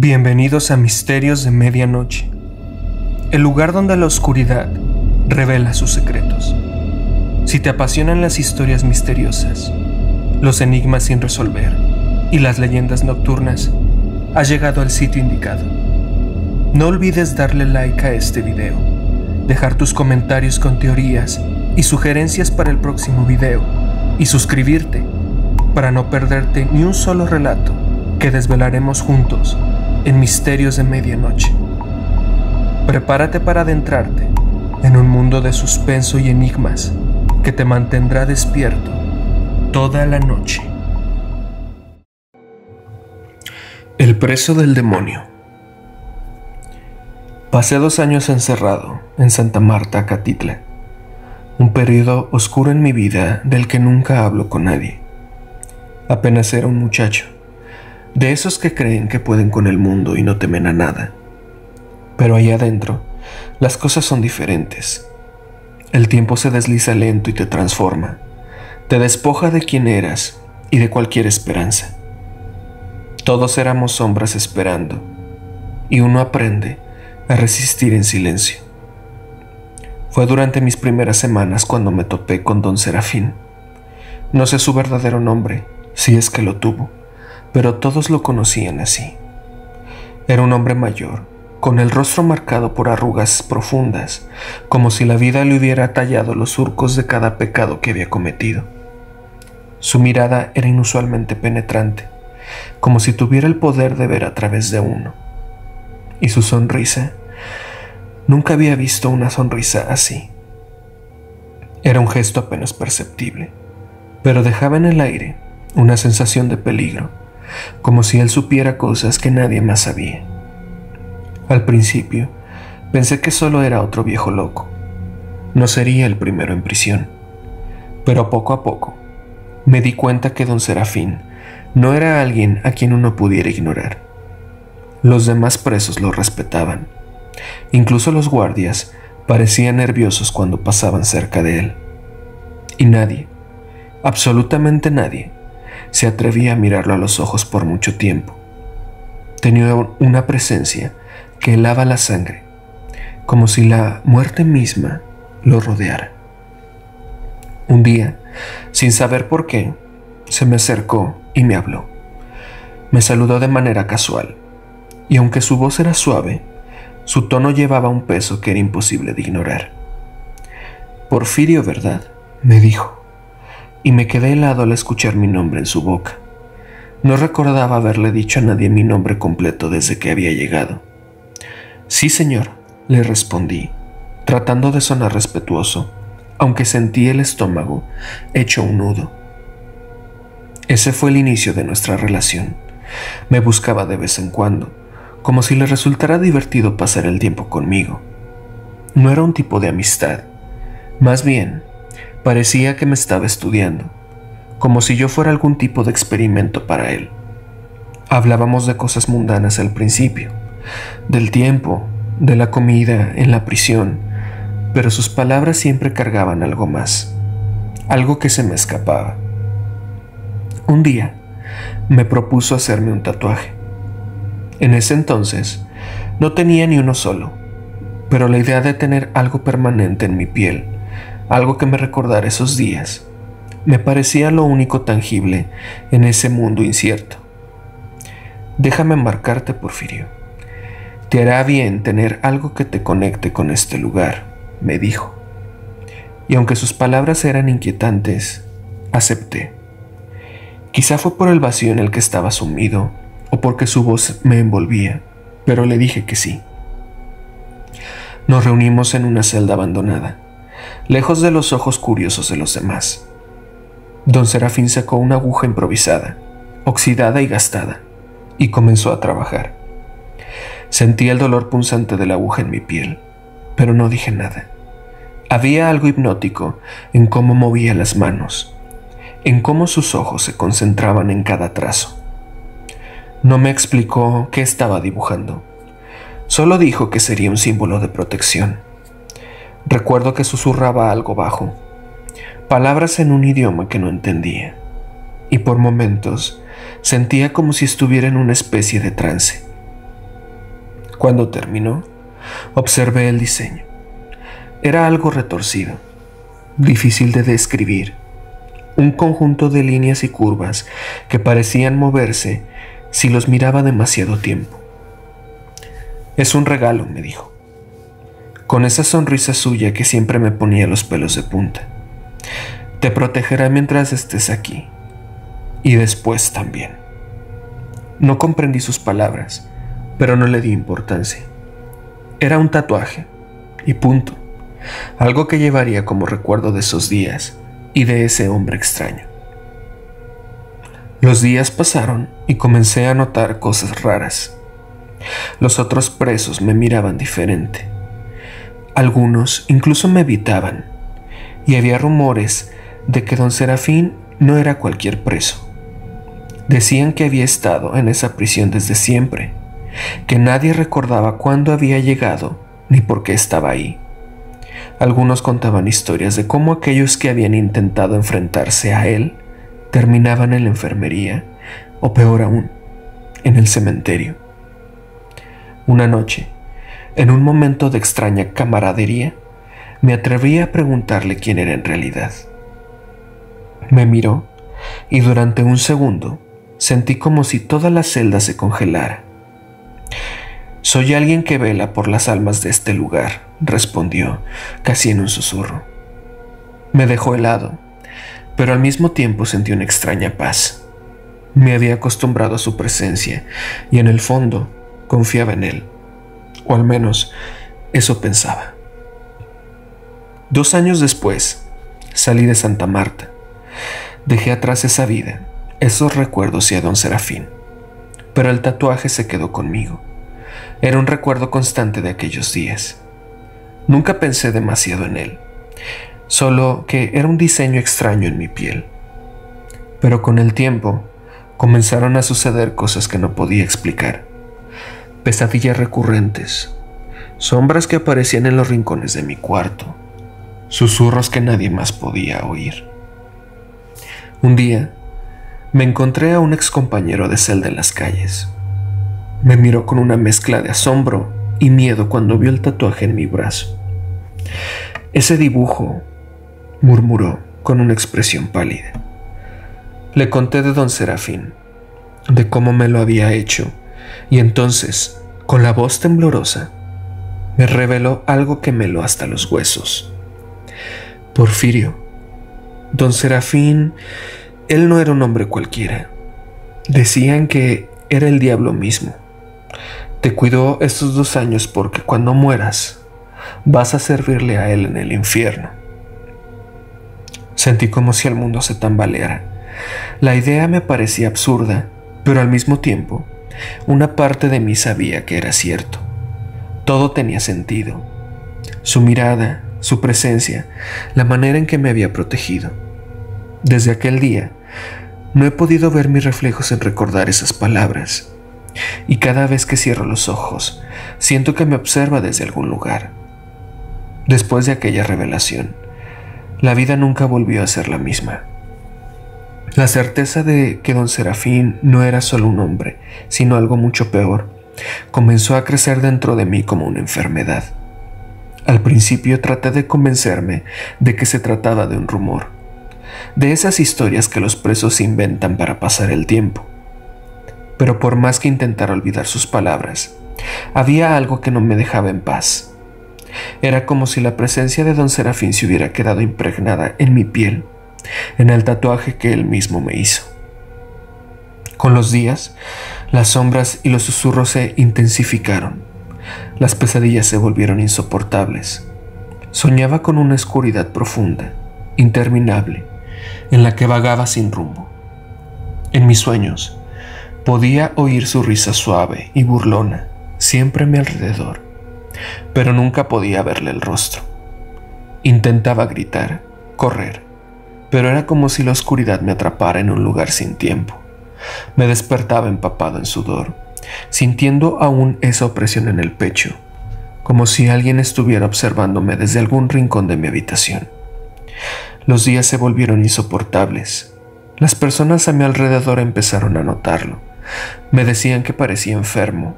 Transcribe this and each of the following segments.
Bienvenidos a Misterios de Medianoche, el lugar donde la oscuridad revela sus secretos. Si te apasionan las historias misteriosas, los enigmas sin resolver y las leyendas nocturnas, has llegado al sitio indicado. No olvides darle like a este video, dejar tus comentarios con teorías y sugerencias para el próximo video y suscribirte para no perderte ni un solo relato que desvelaremos juntos en Misterios de Medianoche. Prepárate para adentrarte en un mundo de suspenso y enigmas que te mantendrá despierto toda la noche. El preso del demonio. Pasé 2 años encerrado en Santa Marta, Catitla, un periodo oscuro en mi vida del que nunca hablo con nadie. Apenas era un muchacho, de esos que creen que pueden con el mundo y no temen a nada. Pero ahí adentro, las cosas son diferentes. El tiempo se desliza lento y te transforma, te despoja de quien eras y de cualquier esperanza. Todos éramos sombras esperando, y uno aprende a resistir en silencio. Fue durante mis primeras semanas cuando me topé con Don Serafín. No sé su verdadero nombre, si es que lo tuvo, pero todos lo conocían así. Era un hombre mayor, con el rostro marcado por arrugas profundas, como si la vida le hubiera tallado los surcos de cada pecado que había cometido. Su mirada era inusualmente penetrante, como si tuviera el poder de ver a través de uno. Y su sonrisa, nunca había visto una sonrisa así. Era un gesto apenas perceptible, pero dejaba en el aire una sensación de peligro, como si él supiera cosas que nadie más sabía. Al principio, pensé que solo era otro viejo loco. No sería el primero en prisión. Pero poco a poco, me di cuenta que Don Serafín no era alguien a quien uno pudiera ignorar. Los demás presos lo respetaban. Incluso los guardias parecían nerviosos cuando pasaban cerca de él. Y nadie, absolutamente nadie, se atrevía a mirarlo a los ojos por mucho tiempo. Tenía una presencia que helaba la sangre, como si la muerte misma lo rodeara. Un día, sin saber por qué, se me acercó y me habló. Me saludó de manera casual, y aunque su voz era suave, su tono llevaba un peso que era imposible de ignorar. Porfirio, ¿verdad?, me dijo, y me quedé helado al escuchar mi nombre en su boca. No recordaba haberle dicho a nadie mi nombre completo desde que había llegado. Sí, señor, le respondí, tratando de sonar respetuoso, aunque sentí el estómago hecho un nudo. Ese fue el inicio de nuestra relación. Me buscaba de vez en cuando, como si le resultara divertido pasar el tiempo conmigo. No era un tipo de amistad, más bien, parecía que me estaba estudiando, como si yo fuera algún tipo de experimento para él. Hablábamos de cosas mundanas al principio, del tiempo, de la comida en la prisión, pero sus palabras siempre cargaban algo más, algo que se me escapaba. Un día, me propuso hacerme un tatuaje. En ese entonces, no tenía ni uno solo, pero la idea de tener algo permanente en mi piel, algo que me recordara esos días, me parecía lo único tangible en ese mundo incierto. Déjame marcarte, Porfirio. Te hará bien tener algo que te conecte con este lugar, me dijo. Y aunque sus palabras eran inquietantes, acepté. Quizá fue por el vacío en el que estaba sumido o porque su voz me envolvía, pero le dije que sí. Nos reunimos en una celda abandonada, lejos de los ojos curiosos de los demás. Don Serafín sacó una aguja improvisada, oxidada y gastada, y comenzó a trabajar. Sentí el dolor punzante de la aguja en mi piel, pero no dije nada. Había algo hipnótico en cómo movía las manos, en cómo sus ojos se concentraban en cada trazo. No me explicó qué estaba dibujando, solo dijo que sería un símbolo de protección. Recuerdo que susurraba algo bajo, palabras en un idioma que no entendía, y por momentos sentía como si estuviera en una especie de trance. Cuando terminó, observé el diseño. Era algo retorcido, difícil de describir, un conjunto de líneas y curvas que parecían moverse si los miraba demasiado tiempo. «Es un regalo», me dijo, con esa sonrisa suya que siempre me ponía los pelos de punta. «Te protegerá mientras estés aquí, y después también». No comprendí sus palabras, pero no le di importancia. Era un tatuaje, y punto. Algo que llevaría como recuerdo de esos días y de ese hombre extraño. Los días pasaron y comencé a notar cosas raras. Los otros presos me miraban diferente. Algunos incluso me evitaban, y había rumores de que don Serafín no era cualquier preso. Decían que había estado en esa prisión desde siempre, que nadie recordaba cuándo había llegado ni por qué estaba ahí. Algunos contaban historias de cómo aquellos que habían intentado enfrentarse a él terminaban en la enfermería, o peor aún, en el cementerio. Una noche, en un momento de extraña camaradería, me atreví a preguntarle quién era en realidad. Me miró y durante un segundo sentí como si toda la celda se congelara. «Soy alguien que vela por las almas de este lugar», respondió, casi en un susurro. Me dejó helado, pero al mismo tiempo sentí una extraña paz. Me había acostumbrado a su presencia y en el fondo confiaba en él, o al menos eso pensaba. 2 años después, salí de Santa Marta. Dejé atrás esa vida, esos recuerdos y a don Serafín, pero el tatuaje se quedó conmigo. Era un recuerdo constante de aquellos días. Nunca pensé demasiado en él, solo que era un diseño extraño en mi piel. Pero con el tiempo comenzaron a suceder cosas que no podía explicar. Pesadillas recurrentes, sombras que aparecían en los rincones de mi cuarto, susurros que nadie más podía oír. Un día me encontré a un excompañero de celda en las calles. Me miró con una mezcla de asombro y miedo cuando vio el tatuaje en mi brazo. «Ese dibujo», murmuró con una expresión pálida. Le conté de don Serafín, de cómo me lo había hecho, y entonces, con la voz temblorosa, me reveló algo que me heló hasta los huesos. «Porfirio, don Serafín, él no era un hombre cualquiera. Decían que era el diablo mismo. Te cuidó estos 2 años porque cuando mueras vas a servirle a él en el infierno». Sentí como si el mundo se tambaleara. La idea me parecía absurda, pero al mismo tiempo, una parte de mí sabía que era cierto. Todo tenía sentido. Su mirada, su presencia, la manera en que me había protegido. Desde aquel día, no he podido ver mis reflejos en recordar esas palabras. Y cada vez que cierro los ojos, siento que me observa desde algún lugar. Después de aquella revelación, la vida nunca volvió a ser la misma. La certeza de que don Serafín no era solo un hombre, sino algo mucho peor, comenzó a crecer dentro de mí como una enfermedad. Al principio traté de convencerme de que se trataba de un rumor, de esas historias que los presos inventan para pasar el tiempo. Pero por más que intentara olvidar sus palabras, había algo que no me dejaba en paz. Era como si la presencia de don Serafín se hubiera quedado impregnada en mi piel, en el tatuaje que él mismo me hizo. Con los días, las sombras y los susurros se intensificaron. Las pesadillas se volvieron insoportables. Soñaba con una oscuridad profunda, interminable, en la que vagaba sin rumbo. En mis sueños, podía oír su risa suave y burlona, siempre a mi alrededor, pero nunca podía verle el rostro. Intentaba gritar, correr, pero era como si la oscuridad me atrapara en un lugar sin tiempo. Me despertaba empapado en sudor, sintiendo aún esa opresión en el pecho, como si alguien estuviera observándome desde algún rincón de mi habitación. Los días se volvieron insoportables. Las personas a mi alrededor empezaron a notarlo. Me decían que parecía enfermo,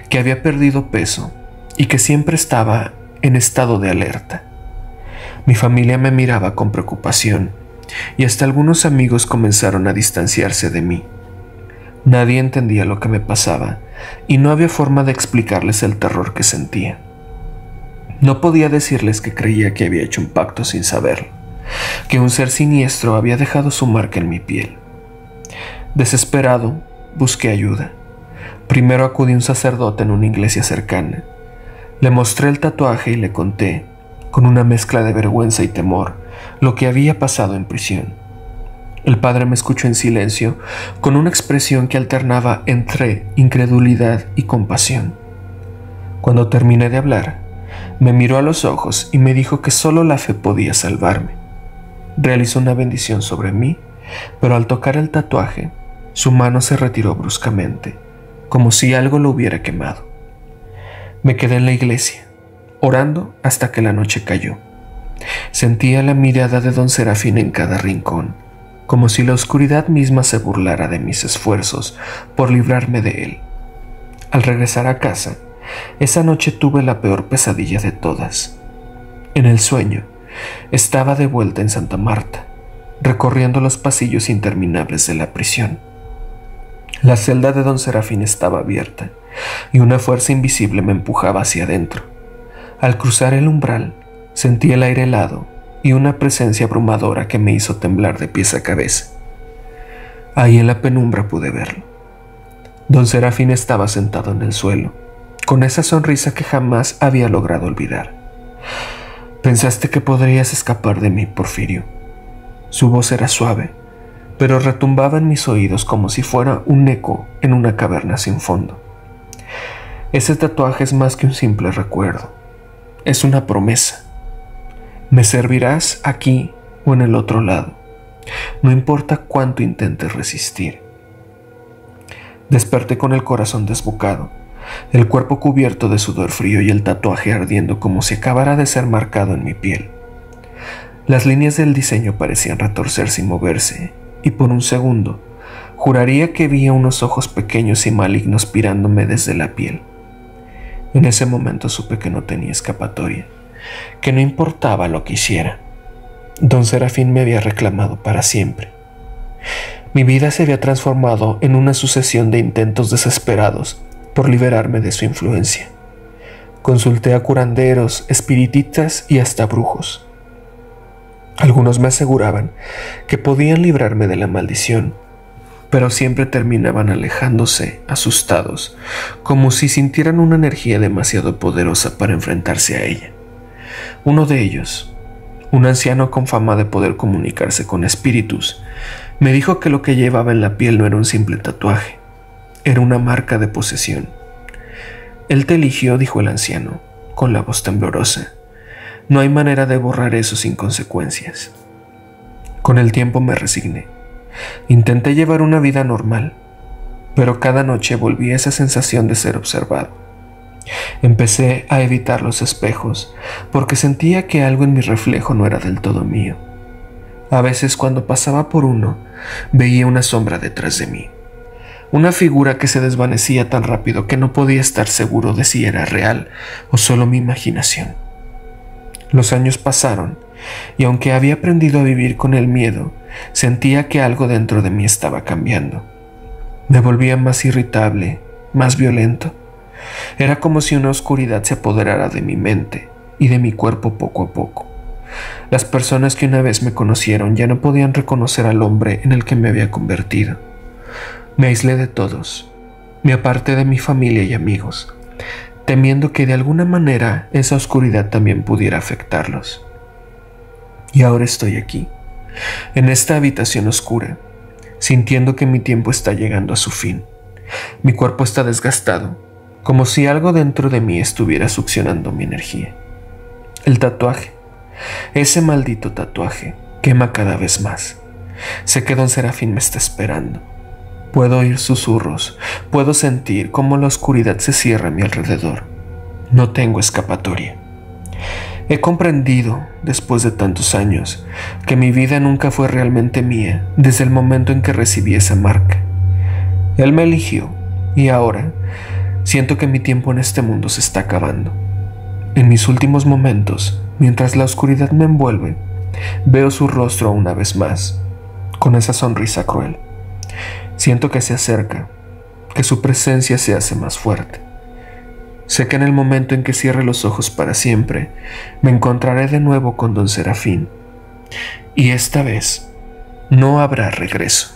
que había perdido peso y que siempre estaba en estado de alerta. Mi familia me miraba con preocupación y hasta algunos amigos comenzaron a distanciarse de mí. Nadie entendía lo que me pasaba y no había forma de explicarles el terror que sentía. No podía decirles que creía que había hecho un pacto sin saberlo, que un ser siniestro había dejado su marca en mi piel. Desesperado, busqué ayuda. Primero acudí a un sacerdote en una iglesia cercana. Le mostré el tatuaje y le conté, con una mezcla de vergüenza y temor, lo que había pasado en prisión. El padre me escuchó en silencio, con una expresión que alternaba entre incredulidad y compasión. Cuando terminé de hablar, me miró a los ojos y me dijo que solo la fe podía salvarme. Realizó una bendición sobre mí, pero al tocar el tatuaje, su mano se retiró bruscamente, como si algo lo hubiera quemado. Me quedé en la iglesia, orando hasta que la noche cayó. Sentía la mirada de don Serafín en cada rincón, como si la oscuridad misma se burlara de mis esfuerzos por librarme de él. Al regresar a casa, esa noche tuve la peor pesadilla de todas. En el sueño, estaba de vuelta en Santa Marta, recorriendo los pasillos interminables de la prisión. La celda de don Serafín estaba abierta y una fuerza invisible me empujaba hacia adentro. Al cruzar el umbral, sentí el aire helado y una presencia abrumadora que me hizo temblar de pies a cabeza. Ahí en la penumbra pude verlo. Don Serafín estaba sentado en el suelo, con esa sonrisa que jamás había logrado olvidar. «Pensaste que podrías escapar de mí, Porfirio». Su voz era suave, pero retumbaba en mis oídos como si fuera un eco en una caverna sin fondo. Ese tatuaje es más que un simple recuerdo. Es una promesa. Me servirás aquí o en el otro lado. No importa cuánto intentes resistir. Desperté con el corazón desbocado, el cuerpo cubierto de sudor frío y el tatuaje ardiendo como si acabara de ser marcado en mi piel. Las líneas del diseño parecían retorcerse y moverse, y por un segundo juraría que vi unos ojos pequeños y malignos mirándome desde la piel. En ese momento supe que no tenía escapatoria, que no importaba lo que hiciera. Don Serafín me había reclamado para siempre. Mi vida se había transformado en una sucesión de intentos desesperados por liberarme de su influencia. Consulté a curanderos, espiritistas y hasta brujos. Algunos me aseguraban que podían librarme de la maldición, pero siempre terminaban alejándose, asustados, como si sintieran una energía demasiado poderosa para enfrentarse a ella. Uno de ellos, un anciano con fama de poder comunicarse con espíritus, me dijo que lo que llevaba en la piel no era un simple tatuaje, era una marca de posesión. «Él te eligió», dijo el anciano, con la voz temblorosa. «No hay manera de borrar eso sin consecuencias». Con el tiempo me resigné. Intenté llevar una vida normal, pero cada noche volví a esa sensación de ser observado. Empecé a evitar los espejos porque sentía que algo en mi reflejo no era del todo mío. A veces cuando pasaba por uno, veía una sombra detrás de mí. Una figura que se desvanecía tan rápido que no podía estar seguro de si era real o solo mi imaginación. Los años pasaron y aunque había aprendido a vivir con el miedo, sentía que algo dentro de mí estaba cambiando. Me volvía más irritable, más violento. Era como si una oscuridad se apoderara de mi mente y de mi cuerpo poco a poco. Las personas que una vez me conocieron ya no podían reconocer al hombre en el que me había convertido. Me aislé de todos, me aparté de mi familia y amigos, temiendo que de alguna manera esa oscuridad también pudiera afectarlos. Y ahora estoy aquí, en esta habitación oscura, sintiendo que mi tiempo está llegando a su fin. Mi cuerpo está desgastado, como si algo dentro de mí estuviera succionando mi energía. El tatuaje, ese maldito tatuaje, quema cada vez más. Sé que don Serafín me está esperando. Puedo oír susurros, puedo sentir cómo la oscuridad se cierra a mi alrededor. No tengo escapatoria. He comprendido, después de tantos años, que mi vida nunca fue realmente mía desde el momento en que recibí esa marca. Él me eligió y ahora, Siento que mi tiempo en este mundo se está acabando. En mis últimos momentos, mientras la oscuridad me envuelve, veo su rostro una vez más, con esa sonrisa cruel. Siento que se acerca, que su presencia se hace más fuerte. Sé que en el momento en que cierre los ojos para siempre, me encontraré de nuevo con don Serafín. Y esta vez, no habrá regreso.